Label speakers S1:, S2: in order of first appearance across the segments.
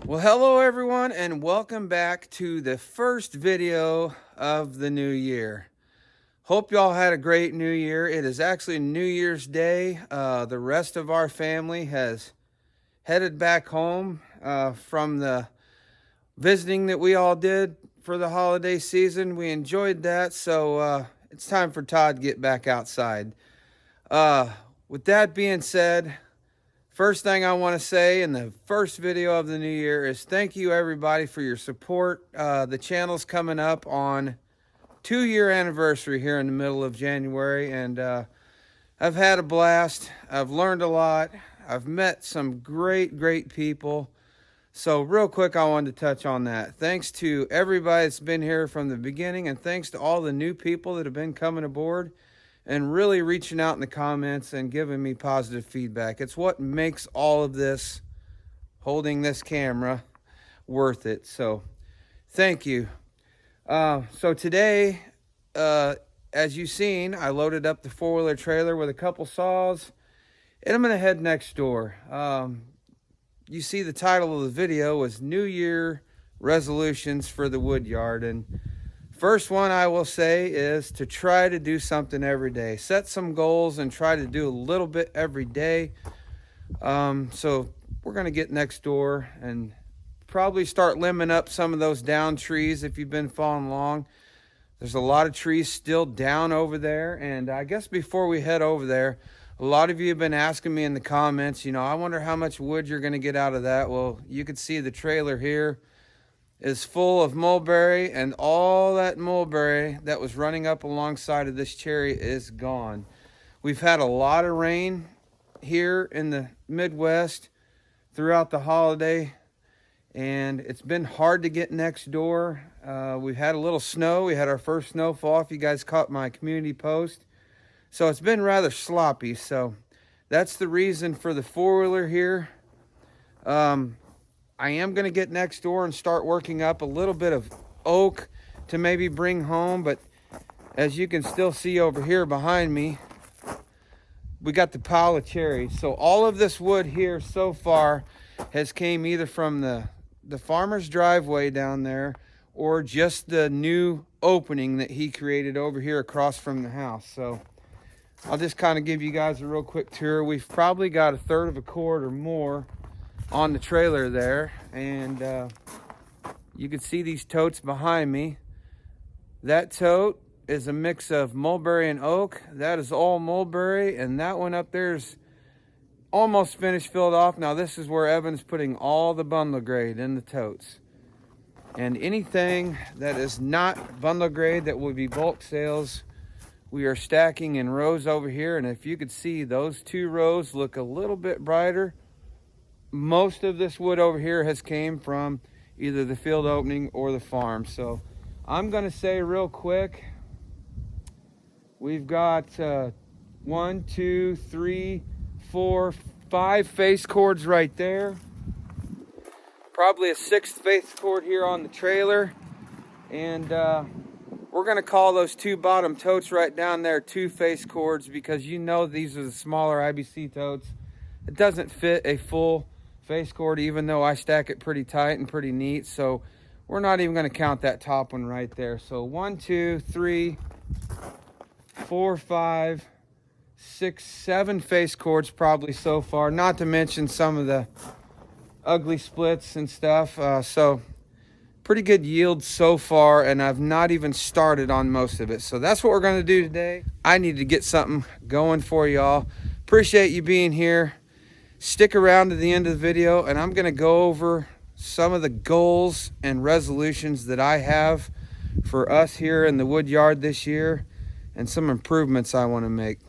S1: Well, hello everyone, and welcome back to the first video of the new year. Hope y'all had a great new year. It is actually New Year's Day. The rest of our family has headed back home from the visiting that we all did for the holiday season. We enjoyed that, so it's time for Todd to get back outside. With that being said, first thing I want to say in the first video of the new year is thank you everybody for your support. The channel's coming up on 2-year anniversary here in the middle of January, and I've had a blast. I've learned a lot. I've met some great people. So real quick, I wanted to touch on that. Thanks to everybody that's been here from the beginning, and thanks to all the new people that have been coming aboard and really reaching out in the comments and giving me positive feedback. It's what makes all of this, holding this camera, worth it. So thank you. So today, as you've seen, I loaded up the 4-wheeler trailer with a couple saws, and I'm going to head next door. You see the title of the video was New Year Resolutions for the Woodyard, and first one I will say is to try to do something every day. Set some goals and try to do a little bit every day. So we're going to get next door and probably start limbing up some of those down trees. If you've been following along, there's a lot of trees still down over there. And I guess before we head over there, a lot of you have been asking me in the comments, I wonder how much wood you're going to get out of that. Well, you can see the trailer here is full of mulberry, and all that mulberry that was running up alongside of this cherry is gone. We've had a lot of rain here in the Midwest throughout the holiday, and it's been hard to get next door. We've had a little snow. We had our first snowfall, if you guys caught my community post. So it's been rather sloppy. So that's the reason for the 4-wheeler here. I am going to get next door and start working up a little bit of oak to maybe bring home. But as you can still see over here behind me, we got the pile of cherries. So all of this wood here so far has came either from the farmer's driveway down there or just the new opening that he created over here across from the house. So I'll just kind of give you guys a real quick tour. We've probably got 1/3 of a cord or more on the trailer there, and you can see these totes behind me. That tote is a mix of mulberry and oak. That is all mulberry, and that one up there is almost finished, filled off. Now this is where Evan's putting all the bundle grade in the totes, and anything that is not bundle grade that will be bulk sales, we are stacking in rows over here. And if you could see, those 2 rows look a little bit brighter. Most of this wood over here has came from either the field opening or the farm. So I'm going to say real quick, we've got 1, 2, 3, 4, 5 face cords right there. Probably a 6th face cord here on the trailer. And we're going to call those 2 bottom totes right down there 2 face cords, because these are the smaller IBC totes. It doesn't fit a full face cord, even though I stack it pretty tight and pretty neat. So we're not even going to count that top one right there. So 1, 2, 3, 4, 5, 6, 7 face cords probably so far, not to mention some of the ugly splits and stuff. So pretty good yield so far, and I've not even started on most of it. So that's what we're going to do today. I need to get something going for y'all. Appreciate you being here. Stick around to the end of the video, and I'm going to go over some of the goals and resolutions that I have for us here in the wood yard this year, and some improvements I want to make.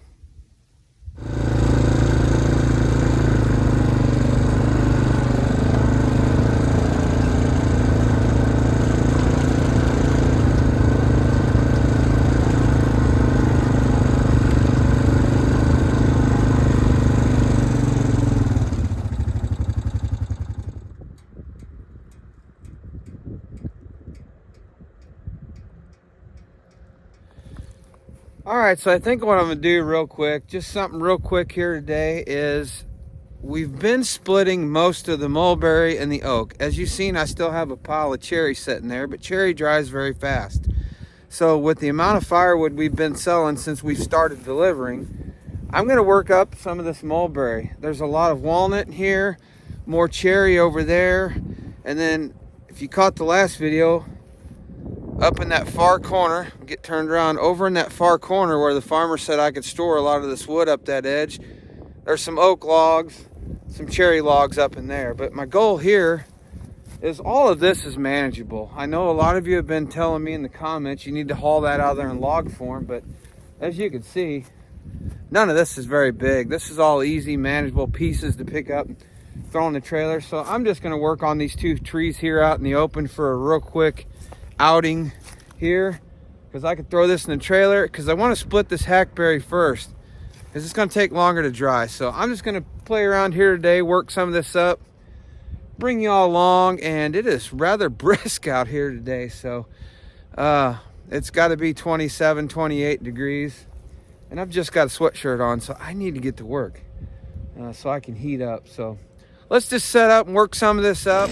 S1: All right, so I think what I'm gonna do real quick, just something real quick here today, is we've been splitting most of the mulberry and the oak. As you've seen, I still have a pile of cherry sitting there, but cherry dries very fast. So with the amount of firewood we've been selling since we started delivering, I'm gonna work up some of this mulberry. There's a lot of walnut in here, more cherry over there, and then if you caught the last video, up in that far corner, get turned around, over in that far corner where the farmer said I could store a lot of this wood up that edge, there's some oak logs, some cherry logs up in there. But my goal here is all of this is manageable. I know a lot of you have been telling me in the comments you need to haul that out there in log form, but as you can see, none of this is very big. This is all easy, manageable pieces to pick up and throw in the trailer. So I'm just gonna work on these two trees here out in the open for a real quick outing here, because I could throw this in the trailer, because I want to split this hackberry first, because it's going to take longer to dry. So I'm just going to play around here today, work some of this up, bring you all along, and it is rather brisk out here today. So it's got to be 27, 28 degrees, and I've just got a sweatshirt on, so I need to get to work so I can heat up. So let's just set up and work some of this up.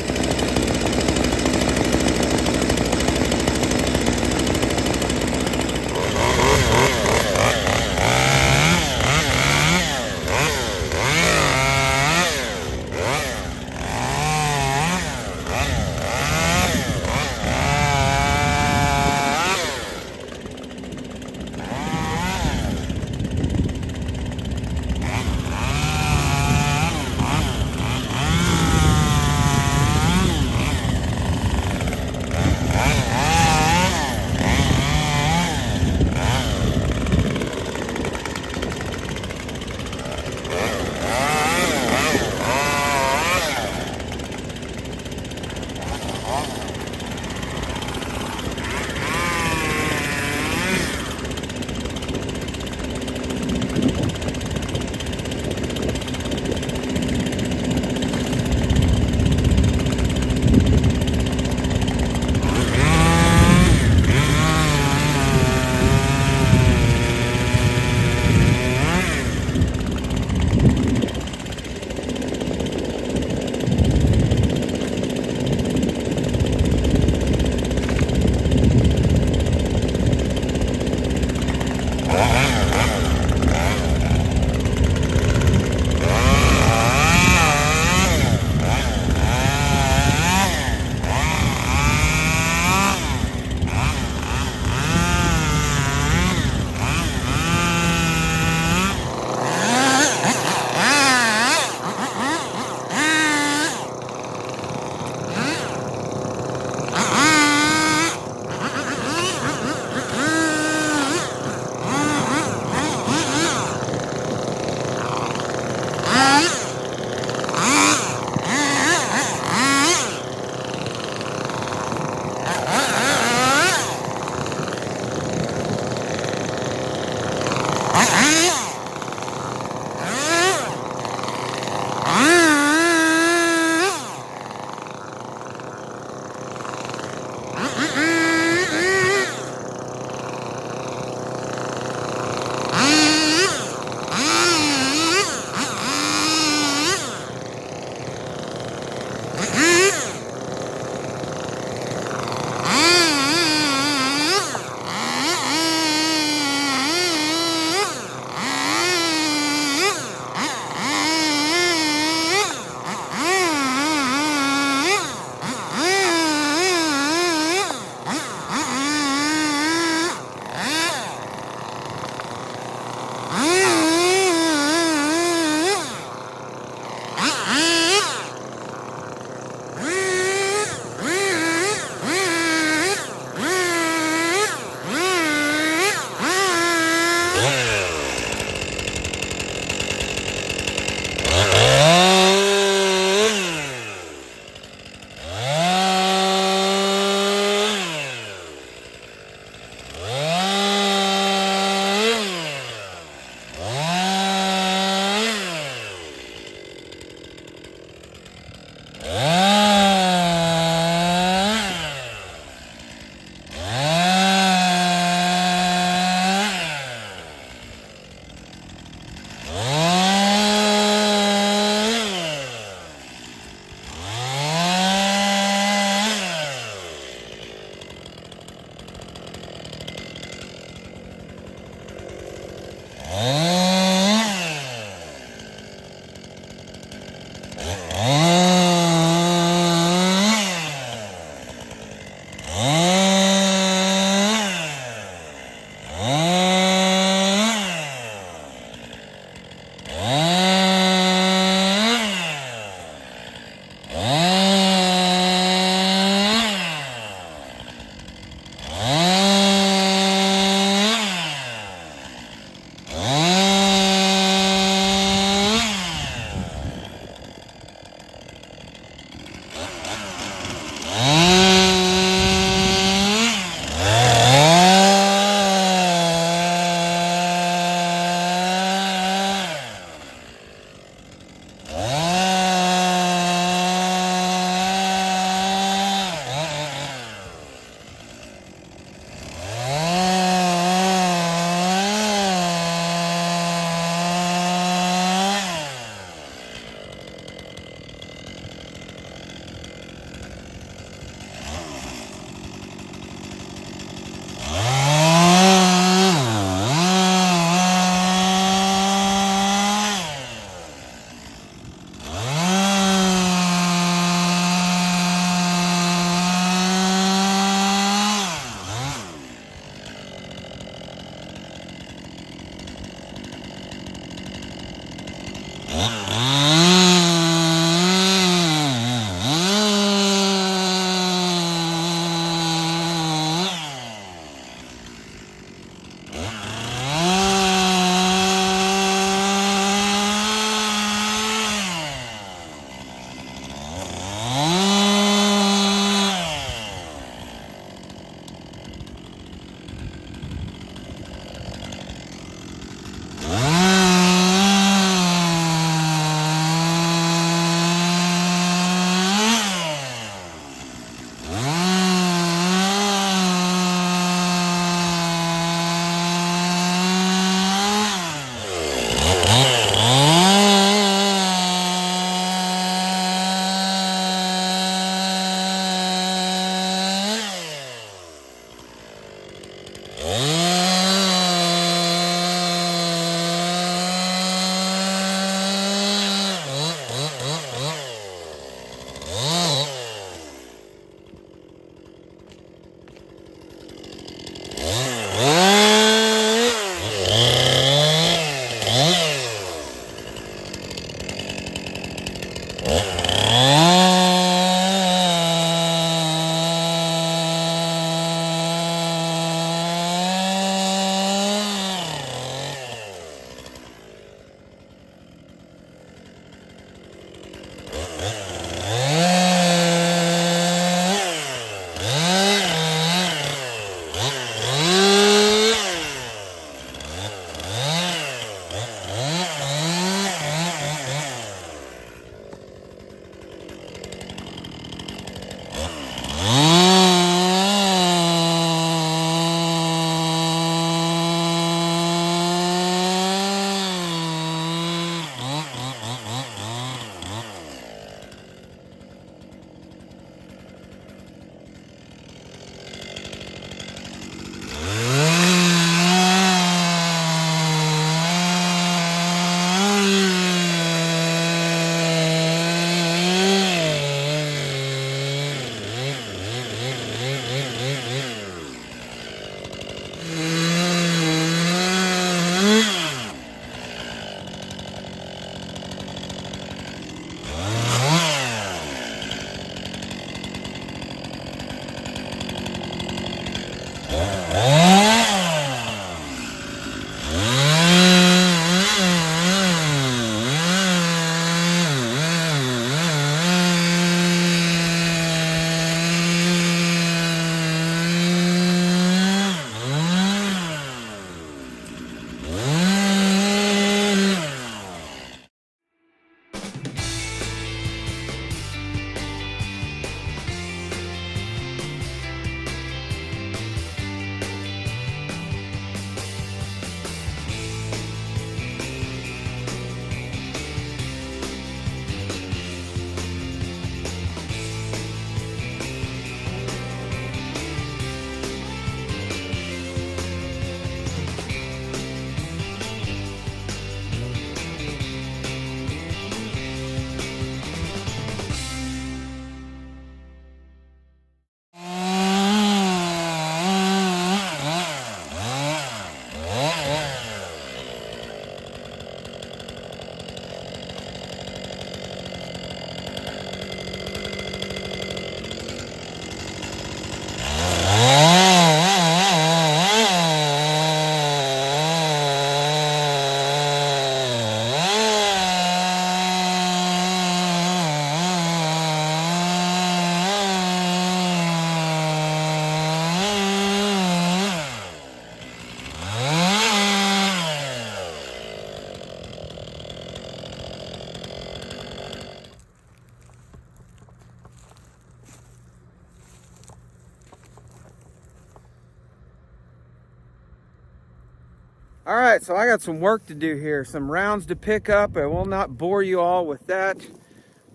S1: All right, so I got some work to do here, some rounds to pick up. I will not bore you all with that,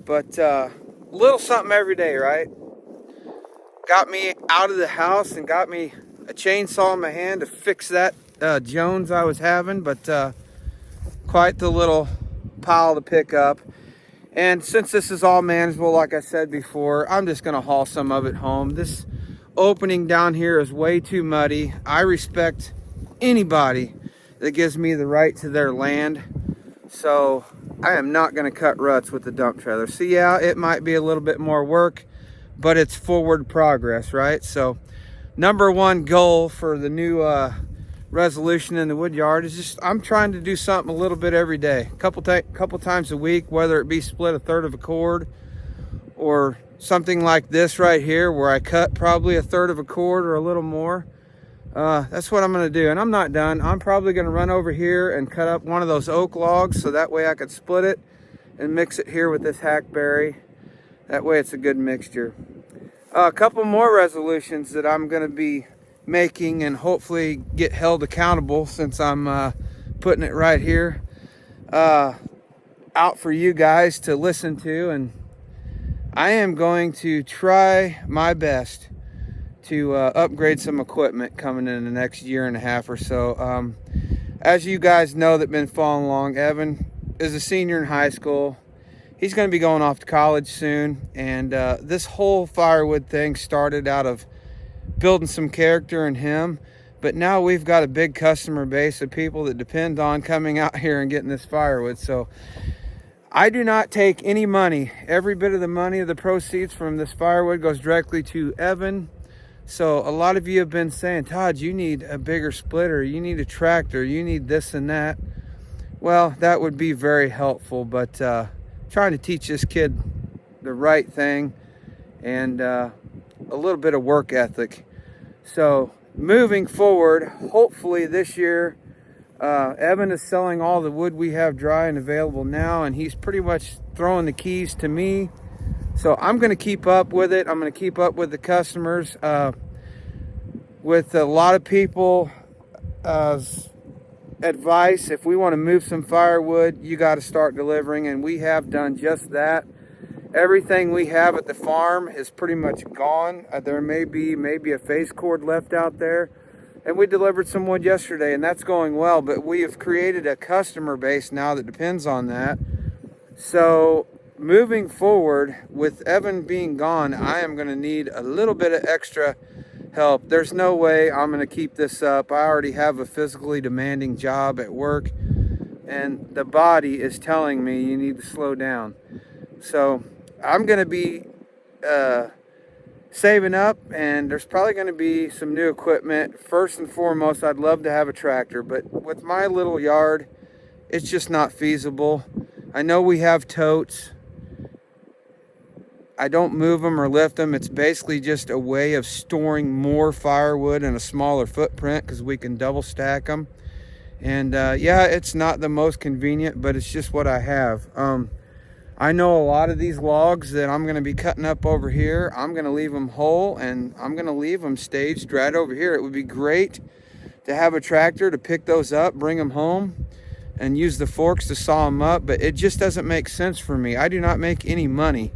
S1: but a little something every day, right? Got me out of the house and got me a chainsaw in my hand to fix that Jones I was having, but quite the little pile to pick up. And since this is all manageable, like I said before, I'm just gonna haul some of it home. This opening down here is way too muddy. I respect anybody that gives me the right to their land. So I am not gonna cut ruts with the dump trailer. So yeah, it might be a little bit more work, but it's forward progress, right? So number one goal for the new resolution in the Woodyard is just I'm trying to do something a little bit every day, couple times a week, whether it be split a third of a cord or something like this right here where I cut probably a third of a cord or a little more. That's what I'm going to do. And I'm not done. I'm probably going to run over here and cut up one of those oak logs so that way I could split it and mix it here with this hackberry. That way it's a good mixture. A couple more resolutions that I'm going to be making and hopefully get held accountable, since I'm putting it right here out for you guys to listen to. And I am going to try my best to upgrade some equipment coming in the next year and a half or so. As you guys know that been following along, Evan is a senior in high school. He's going to be going off to college soon, and this whole firewood thing started out of building some character in him, but now we've got a big customer base of people that depend on coming out here and getting this firewood. So I do not take any money. Every bit of the money of the proceeds from this firewood goes directly to Evan. So a lot of you have been saying, Todd, you need a bigger splitter, you need a tractor, you need this and that. Well, that would be very helpful, but trying to teach this kid the right thing and a little bit of work ethic. So moving forward, hopefully this year, Evan is selling all the wood we have dry and available now, and he's pretty much throwing the keys to me. So I'm going to keep up with it. I'm going to keep up with the customers. With a lot of people advice, if we want to move some firewood, you got to start delivering, and we have done just that. Everything we have at the farm is pretty much gone. There may be maybe a face cord left out there, and we delivered some wood yesterday, and that's going well, but we have created a customer base now that depends on that. So moving forward, with Evan being gone, I am going to need a little bit of extra help. There's no way I'm going to keep this up. I already have a physically demanding job at work, and the body is telling me you need to slow down. So I'm going to be saving up, and there's probably going to be some new equipment. First and foremost, I'd love to have a tractor, but with my little yard, it's just not feasible. I know we have totes. I don't move them or lift them. It's basically just a way of storing more firewood in a smaller footprint because we can double stack them. And yeah, it's not the most convenient, but it's just what I have. I know a lot of these logs that I'm going to be cutting up over here, I'm going to leave them whole, and I'm going to leave them staged right over here. It would be great to have a tractor to pick those up, bring them home, and use the forks to saw them up, but it just doesn't make sense for me. I do not make any money.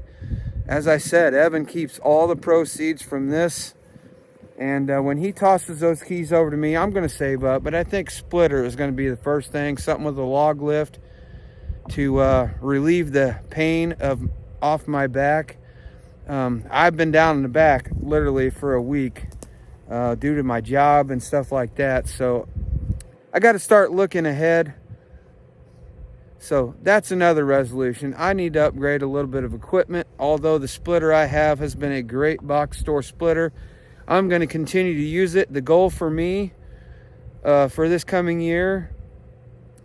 S1: As I said, Evan keeps all the proceeds from this, and when he tosses those keys over to me, I'm going to save up, but I think splitter is going to be the first thing, something with a log lift to relieve the pain off my back. I've been down in the back literally for a week due to my job and stuff like that, so I got to start looking ahead. So that's another resolution. I need to upgrade a little bit of equipment. Although the splitter I have has been a great box store splitter, I'm going to continue to use it. The goal for me for this coming year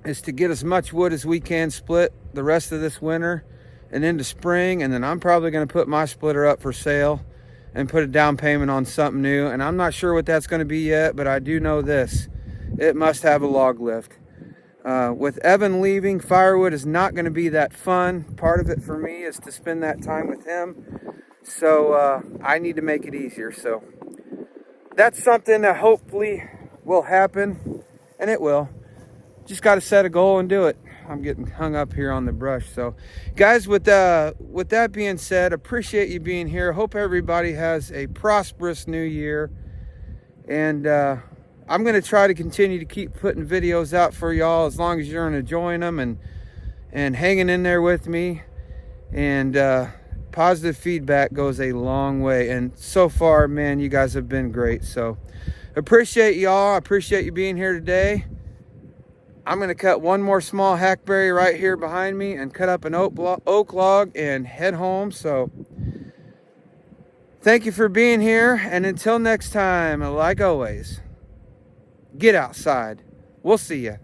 S1: is to get as much wood as we can split the rest of this winter and into spring, and then I'm probably going to put my splitter up for sale and put a down payment on something new. And I'm not sure what that's going to be yet, but I do know this: it must have a log lift. With Evan leaving, firewood is not going to be that fun. Part of it for me is to spend that time with him. So I need to make it easier. So that's something that hopefully will happen, and it will. just got to set a goal and do it. I'm getting hung up here on the brush. So guys, with that being said, appreciate you being here. Hope everybody has a prosperous new year. And I'm going to try to continue to keep putting videos out for y'all as long as you're enjoying them and hanging in there with me. And positive feedback goes a long way. And so far, man, you guys have been great. So appreciate y'all. I appreciate you being here today. I'm going to cut one more small hackberry right here behind me and cut up an oak log and head home. So thank you for being here. And until next time, like always, get outside. We'll see you.